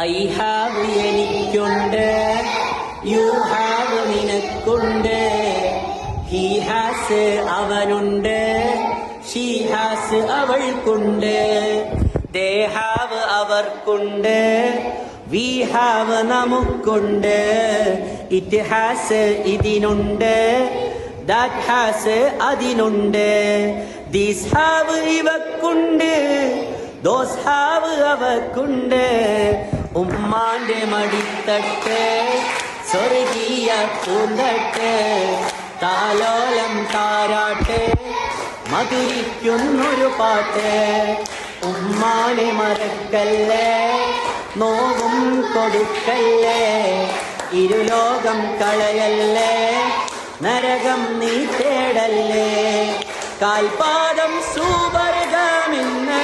I have എനിക്കുണ്ട്, you have നിനക്കുണ്ട്, he has അവനുണ്ട്, ഷീ ഹാസ് അവൾക്കുണ്ട്, ദേ ഹാവ് അവർക്കുണ്ട്, വി ഹാവ് നമുക്കുണ്ട്, ഇറ്റ് ഹാസ് ഇതിനുണ്ട്, ദാറ്റ് ഹാസ് അതിനുണ്ട്, ദീസ് ഹാവ് ഇവക്കുണ്ട്, ദോസ് ഹാവ് അവക്കുണ്ട്. ഉമ്മാന്റെ മടിത്തട്ട് സ്വർഗീയ പൂന്തട്ട്, താലോലം താരാട്ട് മധുരിക്കുന്നൊരു പാട്ട്. ഉമ്മാനെ മറക്കല്ലേ, നോവും കൊടുക്കല്ലേ, ഇരുലോകം കളയല്ലേ, നരകം നീ തേടല്ലേ. കാൽപാദം സുവർഗമിന്ന്